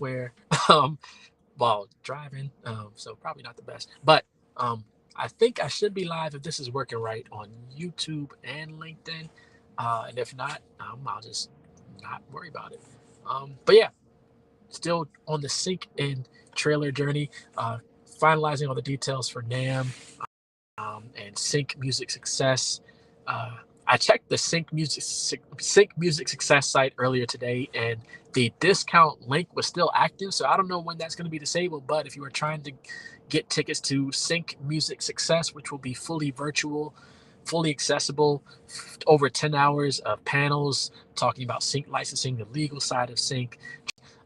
software um, while driving, so probably not the best. But um, I think I should be live if this is working right on YouTube and LinkedIn. And if not, I'll just not worry about it. But yeah, still on the sync and trailer journey, finalizing all the details for NAM and Sync Music Success. Uh, I checked the Sync Music Success site earlier today, and the discount link was still active. So I don't know when that's going to be disabled. But if you are trying to get tickets to Sync Music Success, which will be fully virtual, fully accessible, over 10 hours of panels talking about sync licensing, the legal side of sync.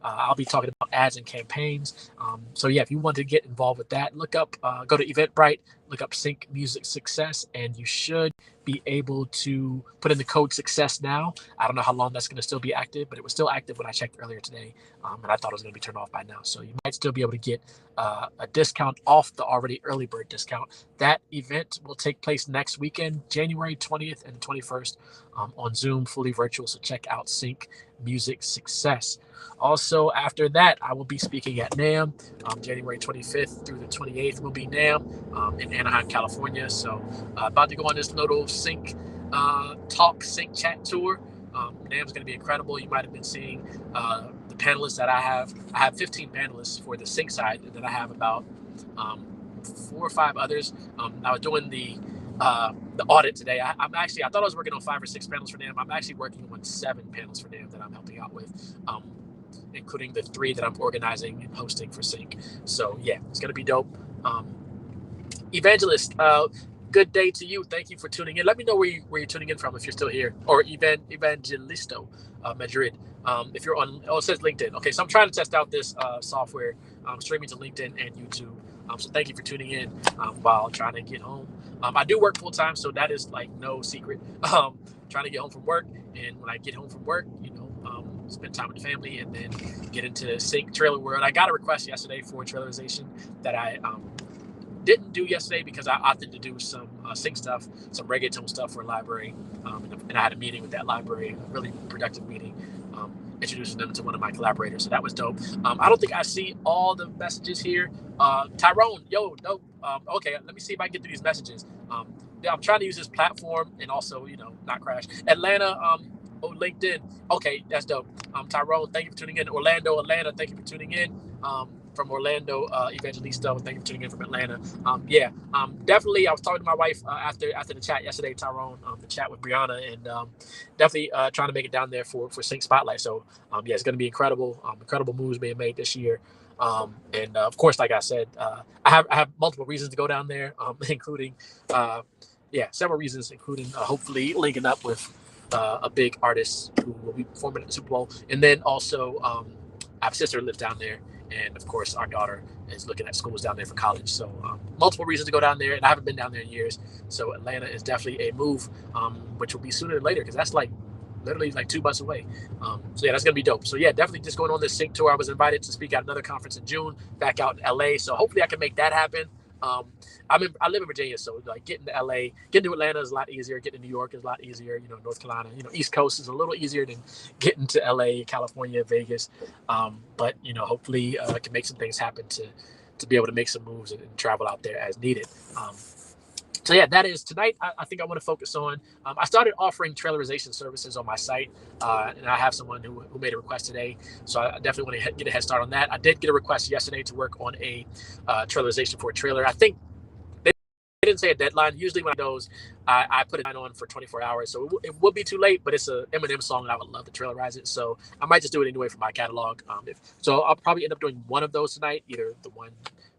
I'll be talking about ads and campaigns. So yeah, if you want to get involved with that, go to Eventbrite, look up Sync Music Success, and you should be able to put in the code success now. I don't know how long that's going to still be active, but it was still active when I checked earlier today, and I thought it was going to be turned off by now. So you might still be able to get a discount off the already early bird discount. That event will take place next weekend, January 20th and 21st, on Zoom, fully virtual. So check out Sync Music Success. Also, after that, I will be speaking at NAM, January 25th through the 28th will be NAM in Anaheim, California. So about to go on this little sync sync chat tour. NAM's going to be incredible. You might have been seeing the panelists that I have. I have 15 panelists for the sync side, and then I have about 4 or 5 others. I was doing the audit today. I thought I was working on 5 or 6 panels for NAM. I'm actually working on 7 panels for NAM that I'm helping out with, including the 3 that I'm organizing and hosting for Sync. So yeah, it's going to be dope. Evangelist, good day to you. Thank you for tuning in. Let me know where you're tuning in from if you're still here. Or Evangelisto, Madrid. If you're on, it says LinkedIn. Okay, so I'm trying to test out this software, streaming to LinkedIn and YouTube. So thank you for tuning in while trying to get home. I do work full time, so that is like no secret. Trying to get home from work, and when I get home from work, spend time with the family, and then get into Sync Trailer World. I got a request yesterday for trailerization that I didn't do yesterday because I opted to do some sync stuff, some reggaeton stuff for a library, and I had a meeting with that library, a really productive meeting, introducing them to one of my collaborators. So that was dope. I don't think I see all the messages here. Tyrone, yo, no. Okay, let me see if I can get through these messages. I'm trying to use this platform and also, not crash. Atlanta, LinkedIn. Okay, that's dope. Tyrone, thank you for tuning in. Orlando, Atlanta, thank you for tuning in. From Orlando, Evangelisto, thank you for tuning in from Atlanta. Definitely, I was talking to my wife after the chat yesterday, Tyrone, the chat with Brianna, and definitely trying to make it down there for Sync Spotlight. So yeah, it's going to be incredible. Incredible moves being made this year. And of course, like I said, I have multiple reasons to go down there, including several reasons, including hopefully linking up with a big artist who will be performing at the Super Bowl. And then also, I have a sister who lives down there. And of course, our daughter is looking at schools down there for college. So multiple reasons to go down there. And I haven't been down there in years. So Atlanta is definitely a move, which will be sooner than later, because that's literally 2 months away. So yeah, that's going to be dope. So yeah, definitely just going on this sync tour. I was invited to speak at another conference in June back out in LA. So hopefully I can make that happen. I live in Virginia, so getting to LA, getting to Atlanta is a lot easier. Getting to New York is a lot easier. North Carolina, East Coast is a little easier than getting to LA, California, Vegas. But hopefully I can make some things happen to be able to make some moves and travel out there as needed. So yeah, that is tonight. I think I want to focus on. I started offering trailerization services on my site, and I have someone who made a request today. So I definitely want to get a head start on that. I did get a request yesterday to work on a trailerization for a trailer. I think they didn't say a deadline. Usually when I goes, I put it on for 24 hours. So it would be too late, but it's a Eminem song and I would love to trailerize it. So I might just do it anyway for my catalog. So I'll probably end up doing one of those tonight, either the one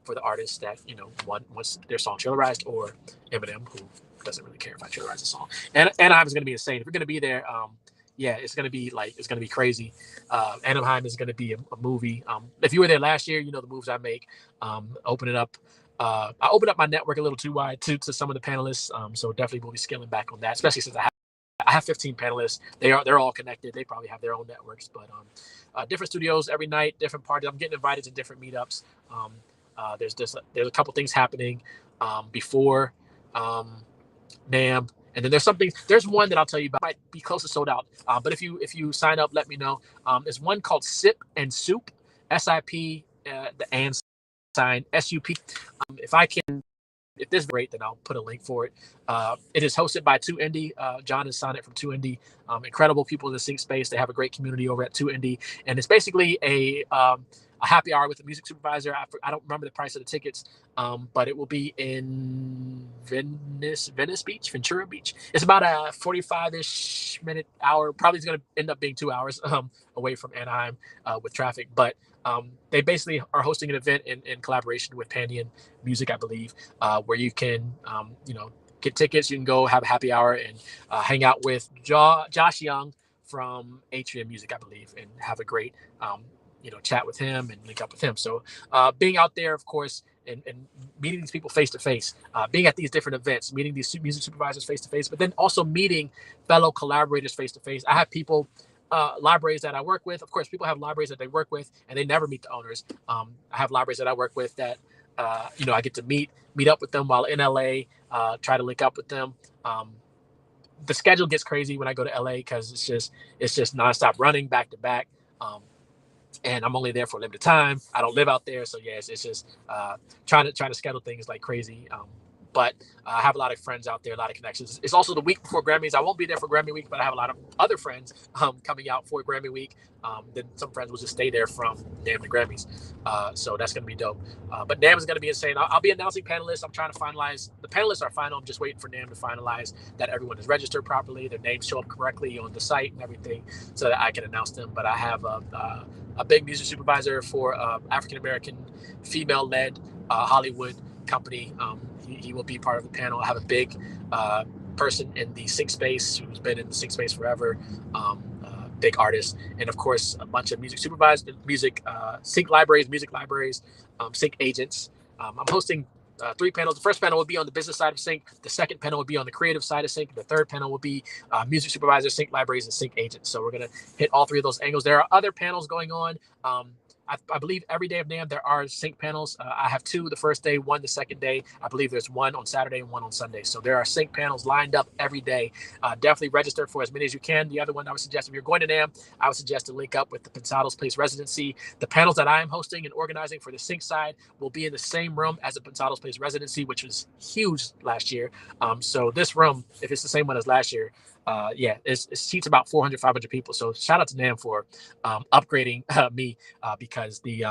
for the artist that wants their song trailerized, or Eminem, who doesn't really care if I trailerize a song. And Anaheim is going to be insane. If you're going to be there, it's going to be crazy. Anaheim is going to be a movie. If you were there last year, the moves I make. Open it up. I opened up my network a little too wide to some of the panelists. So definitely we'll be scaling back on that, especially since I have 15 panelists. They're all connected. They probably have their own networks, but different studios every night, different parties. I'm getting invited to different meetups. There's a couple things happening before NAM, and then there's one that I'll tell you about. It might be close to sold out, but if you sign up, let me know. There's one called Sip and Soup. SIP, the and sign SUP. If I can, if this is great, then I'll put a link for it. It is hosted by 2Indie. John and Sonnet from 2Indie. Incredible people in the sync space. They have a great community over at 2Indie, and it's basically a happy hour with a music supervisor. I don't remember the price of the tickets, but it will be in Venice Beach, Ventura Beach. It's about a 45-ish minute hour. Probably is going to end up being 2 hours away from Anaheim with traffic, but they basically are hosting an event in collaboration with Pandian Music, I believe, where you can, get tickets. You can go have a happy hour and hang out with Josh Young from Atrium Music, I believe, and have a great, chat with him and link up with him. So being out there, of course, and meeting these people face to face, being at these different events, meeting these music supervisors face to face, but then also meeting fellow collaborators face to face. I have people, libraries that I work with. Of course, people have libraries that they work with and they never meet the owners. I have libraries that I work with that, I get to meet up with them while in LA, try to link up with them. The schedule gets crazy when I go to LA because it's just nonstop running back to back. And I'm only there for a limited time. I don't live out there, so yeah, it's just trying to schedule things like crazy. But I have a lot of friends out there, a lot of connections. It's also the week before Grammys. I won't be there for Grammy week, but I have a lot of other friends coming out for Grammy week. Then some friends will just stay there from NAMM to Grammys. So that's going to be dope. But NAMM is going to be insane. I'll be announcing panelists. I'm trying to finalize. The panelists are final. I'm just waiting for NAMM to finalize that everyone is registered properly, their names show up correctly on the site and everything so that I can announce them. But I have a big music supervisor for African-American female-led Hollywood company. He will be part of the panel. I have a big person in the sync space who's been in the sync space forever, big artist, and of course a bunch of music supervisors, sync libraries, music libraries, sync agents. I'm hosting 3 panels. The first panel will be on the business side of sync. The second panel will be on the creative side of sync. The third panel will be music supervisors, sync libraries, and sync agents. So we're gonna hit all 3 of those angles. There are other panels going on. I believe every day of NAMM there are sync panels. I have 2 the first day, 1 the second day. I believe there's 1 on Saturday and 1 on Sunday. So there are sync panels lined up every day. Definitely register for as many as you can. The other one I would suggest, if you're going to NAMM, I would suggest to link up with the Pensado's Place Residency. The panels that I am hosting and organizing for the sync side will be in the same room as the Pensado's Place Residency, which was huge last year. So this room, if it's the same one as last year, it seats about 400, 500 people. So shout out to NAMM for upgrading me because the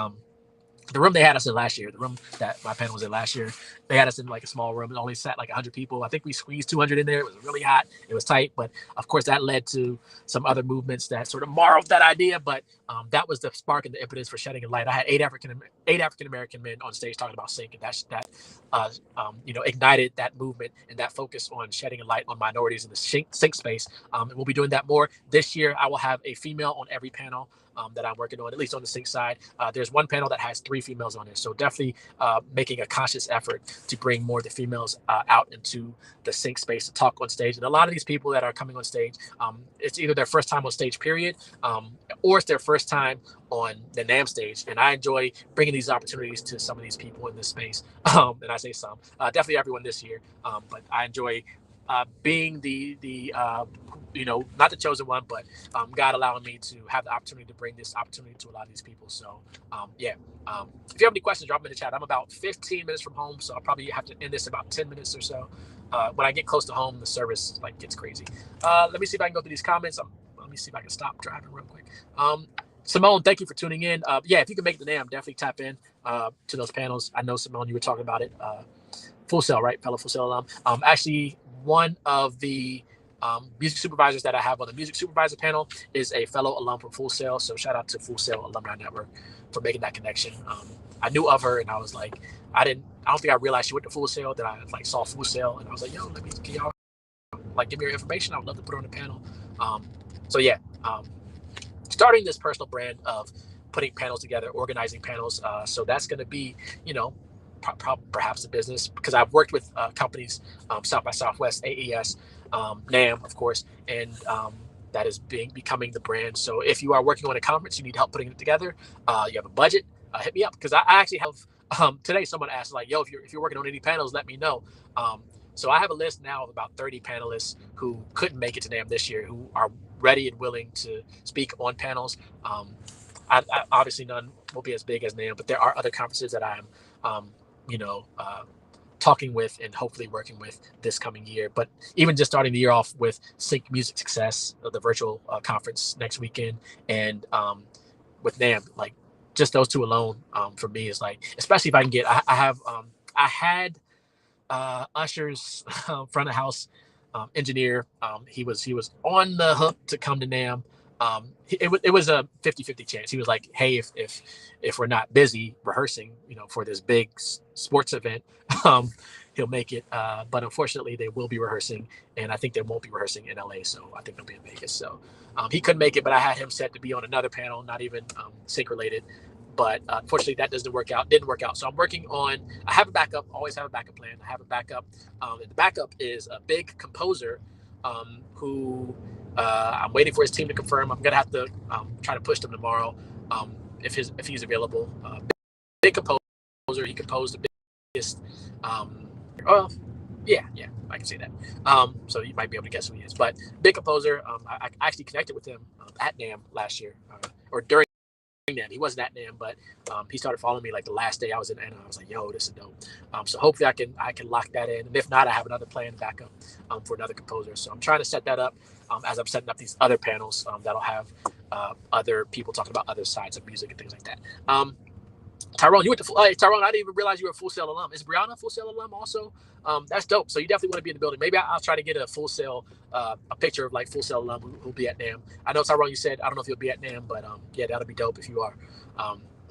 room they had us in last year, the room that my panel was in last year, they had us in like a small room. It only sat like 100 people. I think we squeezed 200 in there. It was really hot. It was tight. But of course, that led to some other movements that sort of marred that idea. But that was the spark and the impetus for shedding a light. I had 8 African-American men on stage talking about sync. And that ignited that movement and that focus on shedding a light on minorities in the sync space. And we'll be doing that more. This year, I will have a female on every panel that I'm working on, at least on the sync side. There's one panel that has 3 females on there. So definitely making a conscious effort to bring more of the females out into the sync space to talk on stage. And a lot of these people that are coming on stage, it's either their first time on stage, period, or it's their first time on the NAMM stage. And I enjoy bringing these opportunities to some of these people in this space. And I say some, definitely everyone this year. But I enjoy being not the chosen one, but God allowing me to have the opportunity to bring this opportunity to a lot of these people. So if you have any questions, drop them in the chat. I'm about 15 minutes from home, so I'll probably have to end this about 10 minutes or so. When I get close to home, the service gets crazy. Let me see if I can go through these comments. Let me see if I can stop driving real quick. Simone, thank you for tuning in. If you can make the NAMM, definitely tap in to those panels. I know, Simone, you were talking about it. Full Sail, right? Fellow Full Sail alum. Actually, one of the music supervisors that I have on the music supervisor panel is a fellow alum from Full Sail. So shout out to Full Sail Alumni Network for making that connection. I knew of her and I was like, I don't think I realized she went to Full Sail. Then I saw Full Sail and I was like, yo, can y'all give me your information? I would love to put her on the panel. Starting this personal brand of putting panels together, organizing panels. So that's going to be, perhaps a business, because I've worked with companies, South by Southwest, AES, NAMM, of course, and that is becoming the brand. So if you are working on a conference, you need help putting it together, you have a budget, hit me up, because I actually have today someone asked yo, if you're working on any panels, let me know. So I have a list now of about 30 panelists who couldn't make it to NAMM this year, who are ready and willing to speak on panels. obviously none will be as big as NAMM, but there are other conferences that I'm, you know, talking with and hopefully working with this coming year. But even just starting the year off with Sync Music Success, the virtual conference next weekend, and with NAMM, like just those two alone for me is like, especially if I can get, I had Usher's front of house engineer. He was on the hook to come to NAMM. It was a 50-50 chance. He was like, hey, if we're not busy rehearsing, for this big sports event, he'll make it. But unfortunately, they will be rehearsing, and I think they won't be rehearsing in LA. So I think they'll be in Vegas. So he couldn't make it, but I had him set to be on another panel, not even sync related. But unfortunately, that didn't work out. So I'm working on. I have a backup. Always have a backup plan. I have a backup, and the backup is a big composer who I'm waiting for his team to confirm. I'm gonna have to try to push them tomorrow if he's available. Big composer. He composed the biggest. Well, yeah, I can say that. So you might be able to guess who he is. But big composer. I actually connected with him at NAMM last year, or during NAMM. He wasn't at NAMM, but he started following me like the last day I was in NAMM. I was like, yo, this is dope. So hopefully I can lock that in. And if not, I have another plan backup for another composer. So I'm trying to set that up as I'm setting up these other panels that'll have other people talking about other sides of music and things like that. Tyrone, you went to Tyrone. I didn't even realize you were a Full Sail alum. Is Brianna a Full Sail alum also? That's dope. So you definitely want to be in the building. Maybe I'll try to get a Full Sail, a picture of like Full Sail alum who'll be at NAMM. I know Tyrone, you said I don't know if you'll be at NAMM, but yeah, that'll be dope if you are.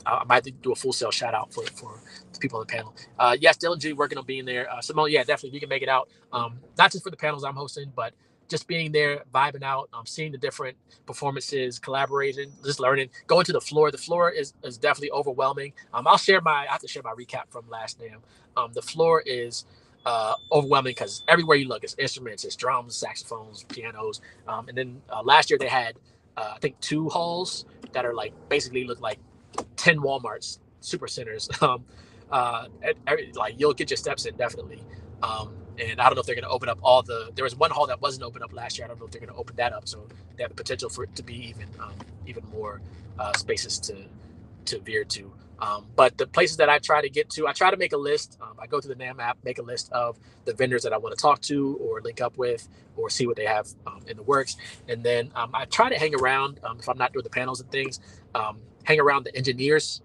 I might do a Full Sail shout out for the people on the panel. Yes, Dylan G working on being there. Simone, yeah, definitely if you can make it out. Not just for the panels I'm hosting, but just being there, vibing out, seeing the different performances, collaborating, just learning, going to the floor. The floor is definitely overwhelming. I have to share my recap from last NAMM. The floor is overwhelming because everywhere you look, it's instruments, it's drums, saxophones, pianos. And then last year they had, I think, 2 halls that are like basically look like 10 Walmarts, super centers. Like you'll get your steps in definitely. And I don't know if they're going to open up there was one hall that wasn't opened up last year. I don't know if they're going to open that up. So they have the potential for it to be even more spaces to veer to. But the places that I try to get to, I try to make a list. I go to the NAMM app, make a list of the vendors that I want to talk to or link up with or see what they have in the works. And then I try to hang around, if I'm not doing the panels and things, hang around the engineers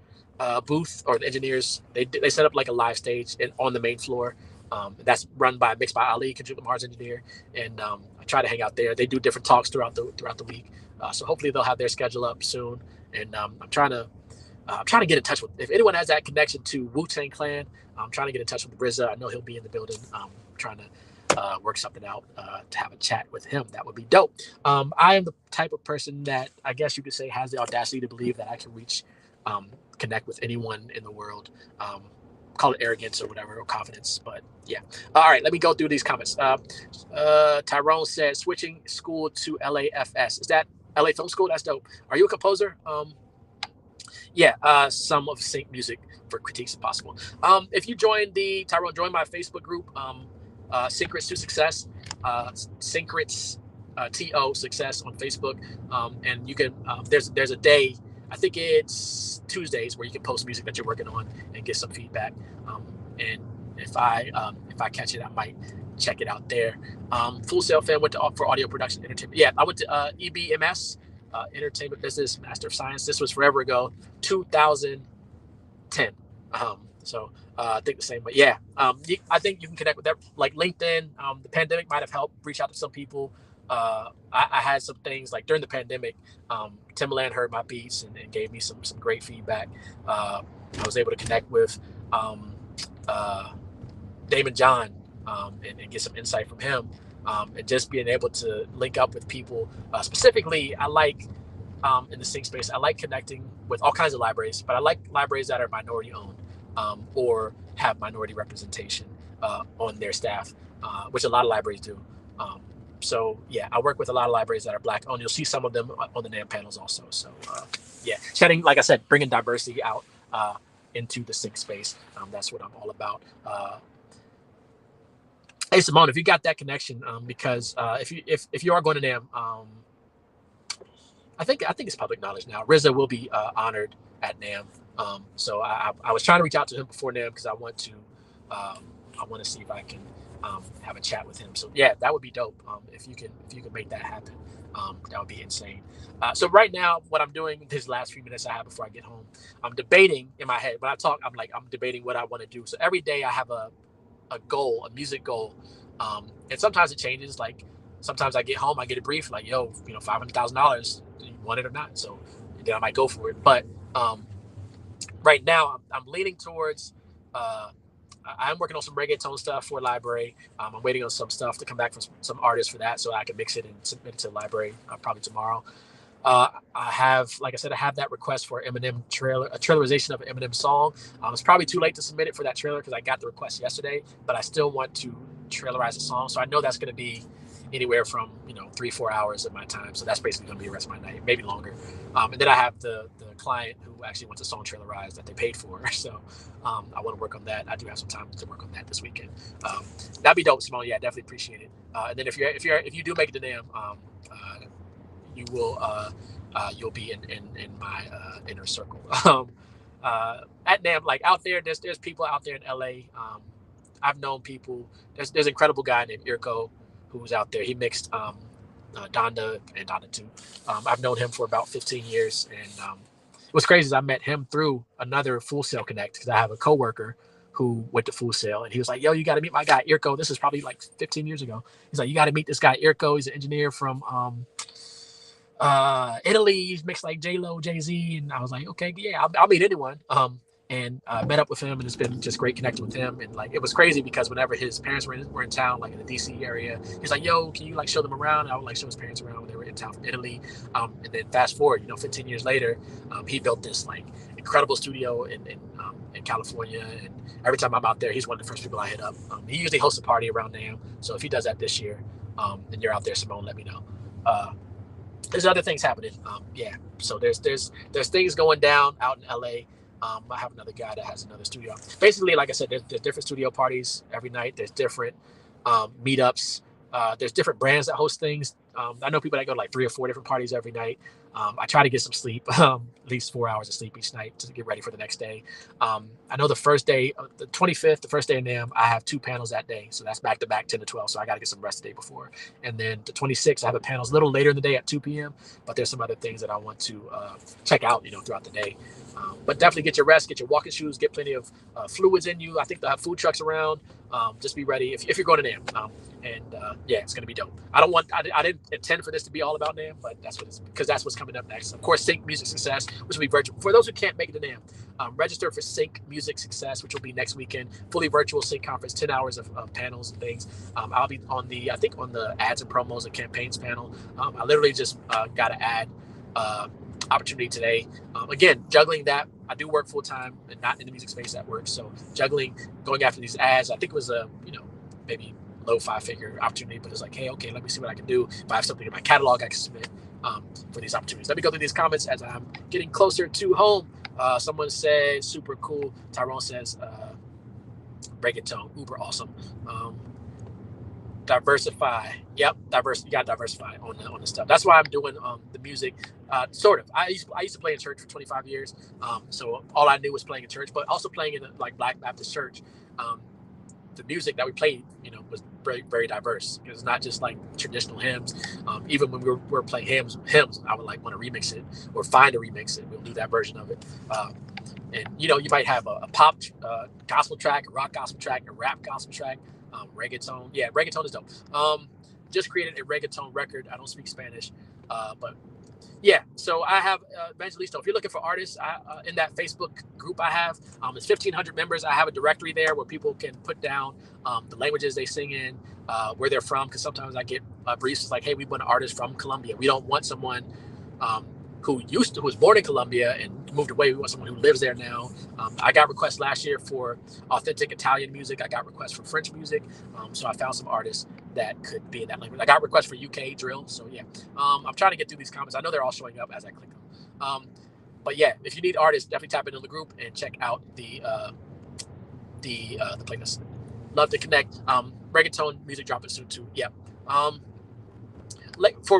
booth, or the engineers. They set up like a live stage on the main floor. That's run by Mixed by Ali, Kendrick Lamar's engineer, and I try to hang out there. They do different talks throughout the week, so hopefully they'll have their schedule up soon. And I'm trying to get in touch with, if anyone has that connection to Wu-Tang Clan. I'm trying to get in touch with RZA. I know he'll be in the building. Trying to work something out to have a chat with him. That would be dope. I am the type of person that I guess you could say has the audacity to believe that I can connect with anyone in the world. Call it arrogance or whatever, or confidence, but yeah. All right, let me go through these comments. Tyrone said switching school to LAFS. Is that LA Film School? That's dope. Are you a composer? Yeah, some of Sync Music for critiques if possible. If you join join my Facebook group, Syncrets To Success, Syncrets To Success on Facebook, and you can. There's a day, I think it's Tuesdays, where you can post music that you're working on and get some feedback. And if I catch it, I might check it out there. Full Sail fan went for audio production entertainment. Yeah, I went to EBMS, Entertainment Business Master of Science. This was forever ago, 2010. So I think the same way. Yeah, I think you can connect with that, like LinkedIn. The pandemic might have helped reach out to some people. I had some things like during the pandemic. Timbaland heard my beats and gave me some great feedback. I was able to connect with Damon John and get some insight from him. And just being able to link up with people. Specifically, I like in the sync space, I like connecting with all kinds of libraries, but I like libraries that are minority owned or have minority representation on their staff, which a lot of libraries do. So yeah, I work with a lot of libraries that are Black owned. You'll see some of them on the NAMM panels also. So yeah, shedding, like I said, bringing diversity out into the sync space. That's what I'm all about. Hey Simone, if you got that connection, because if you are going to NAMM, I think it's public knowledge now. RZA will be honored at NAMM. So I was trying to reach out to him before NAMM because I want to see if I can have a chat with him. So yeah, that would be dope. If you can make that happen, that would be insane. So right now, what I'm doing these last few minutes I have before I get home, I'm debating in my head. When I talk, I'm debating what I want to do. So every day I have a goal, a music goal, and sometimes it changes. Like sometimes I get home, I get a brief like, yo, $500,000, do you want it or not? So then I might go for it. But right now, I'm leaning towards. Uh, I'm working on some reggaeton stuff for library. I'm waiting on some stuff to come back from some artists for that, so I can mix it and submit it to the library probably tomorrow. I have, like I said, I have that request for Eminem trailer, a trailerization of an Eminem song. It's probably too late to submit it for that trailer because I got the request yesterday, but I still want to trailerize the song. So I know that's going to be anywhere from 3-4 hours of my time. So that's basically going to be the rest of my night, maybe longer. And then I have the client who actually wants a song trailerized that they paid for. So I want to work on that. I do have some time to work on that this weekend. That'd be dope, Simone. Yeah, definitely appreciate it. And then if you do make it to NAMM, you will you'll be in my inner circle. At NAMM, like out there, there's people out there in LA. I've known people. There's an incredible guy named Irko who's out there. He mixed Donda and Donda 2. I've known him for about 15 years, and what's crazy is I met him through another Full Sail Connect because I have a coworker who went to Full Sail, and he was like, "Yo, you got to meet my guy Irko." This is probably like 15 years ago. He's like, "You got to meet this guy Irko. He's an engineer from Italy. He's mixed like J-Lo, Jay-Z." And I was like, okay, yeah, I'll meet anyone. And met up with him, and it's been just great connecting with him. And like it was crazy because whenever his parents were in town, like in the DC area, he's like, "Yo, can you like show them around?" And I would like show his parents around when they were in town from Italy. And then fast forward, 15 years later, he built this like incredible studio in California. And every time I'm out there, he's one of the first people I hit up. He usually hosts a party around NAMM, so if he does that this year, and you're out there, Simone, let me know. There's other things happening. Yeah, so there's things going down out in LA. I have another guy that has another studio. Basically, like I said, there's different studio parties every night. There's different meetups. There's different brands that host things. I know people that go to like 3 or 4 different parties every night. I try to get some sleep, at least 4 hours of sleep each night to get ready for the next day. I know the first day, the 25th, the first day in NAMM, I have 2 panels that day. So that's back to back 10 to 12. So I got to get some rest the day before. And then the 26th, I have a panels a little later in the day at 2 p.m. But there's some other things that I want to check out, throughout the day. But definitely get your rest, get your walking shoes, get plenty of fluids in you. I think they'll have food trucks around. Just be ready if you're going to NAMM. Yeah, it's going to be dope. I didn't intend for this to be all about NAMM, but that's what it's because that's what's coming up next. Of course, Sync Music Success, which will be virtual. For those who can't make it to NAMM, register for Sync Music Success, which will be next weekend. Fully virtual Sync conference, 10 hours of panels and things. I'll be on the ads and promos and campaigns panel. I literally just got to add opportunity today. Again, juggling that. I do work full time and not in the music space at work. So juggling, going after these ads, I think it was a, maybe low 5-figure opportunity, but it's like, hey, okay, let me see what I can do. If I have something in my catalog, I can submit for these opportunities. Let me go through these comments as I'm getting closer to home. Someone said, super cool. Tyrone says, reggaeton, uber awesome. Diversify. Yep, you got to diversify on the stuff. That's why I'm doing the music. Sort of. I used to play in church for 25 years. So all I knew was playing in church, but also playing in like Black Baptist church. The music that we played, was very, very diverse. It's not just like traditional hymns. Even when we were playing hymns, I would like want to remix it or find a remix and we'll do that version of it. And you might have a pop gospel track, a rock gospel track, a rap gospel track, reggaeton. Yeah, reggaeton is dope. Just created a reggaeton record. I don't speak Spanish, but yeah. So I have Evangelisto. If you're looking for artists, in that Facebook group I have, it's 1,500 members. I have a directory there where people can put down the languages they sing in, where they're from. Because sometimes I get briefs like, "Hey, we want an artist from Colombia. We don't want someone who was born in Colombia and moved away. We want someone who lives there now." I got requests last year for authentic Italian music. I got requests for French music. So I found some artists that could be in that language. I got requests for UK drill. So yeah, I'm trying to get through these comments. I know they're all showing up as I click them. But yeah, if you need artists, definitely tap into the group and check out the playlist. Love to connect. Reggaeton music dropping soon too. Yep.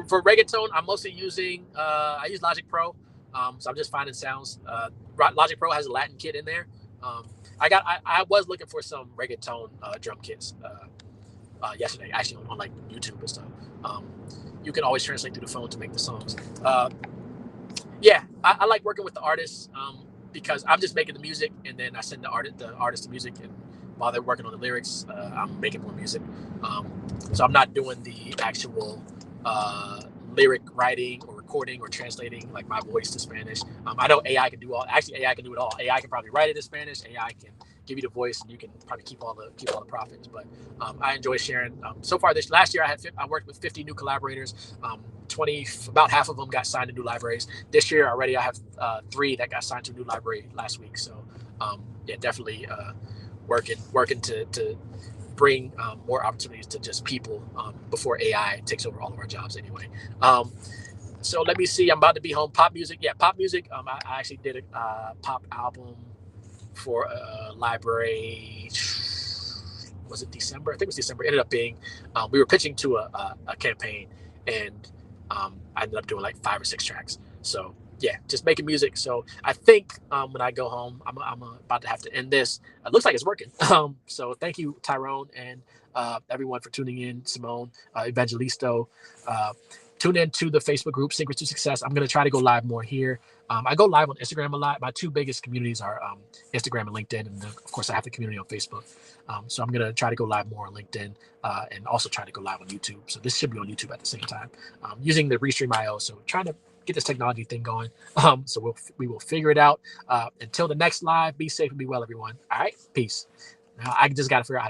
for reggaeton, I'm mostly using I use Logic Pro. So I'm just finding sounds. Logic Pro has a Latin kit in there. Um, I was looking for some reggaeton drum kits yesterday, actually on like YouTube and stuff. Um, you can always translate through the phone to make the songs. Yeah, I like working with the artists because I'm just making the music, and then I send the artist the music, and while they're working on the lyrics, I'm making more music. Um, so I'm not doing the actual uh, lyric writing or recording or translating like my voice to Spanish. I know AI can do all. Actually, AI can do it all. AI can probably write it in Spanish. AI can give you the voice, and you can probably keep all the profits. But I enjoy sharing. So far this last year, I worked with 50 new collaborators. 20, about half of them got signed to new libraries. This year already, I have 3 that got signed to a new library last week. So yeah, definitely working to bring more opportunities to just people before AI takes over all of our jobs anyway. So let me see. I'm about to be home. Pop music, yeah, pop music. I actually did a pop album for a library. Was it December? I think it was December. It ended up being we were pitching to a campaign, and I ended up doing like 5 or 6 tracks. So yeah, just making music. So I think when I go home, I'm about to have to end this. It looks like it's working. So thank you, Tyrone, and everyone for tuning in. Simone, Evangelisto. Uh, Tune in to the Facebook group Syncrets To Success. I'm going to try to go live more here. I go live on Instagram a lot. My 2 biggest communities are Instagram and LinkedIn, and then, of course I have the community on Facebook. So I'm going to try to go live more on LinkedIn and also try to go live on YouTube. So this should be on YouTube at the same time, using the Restream IO. So trying to get this technology thing going. So we will figure it out. Until the next live, be safe and be well, everyone. All right, peace. Now I just got to figure out how to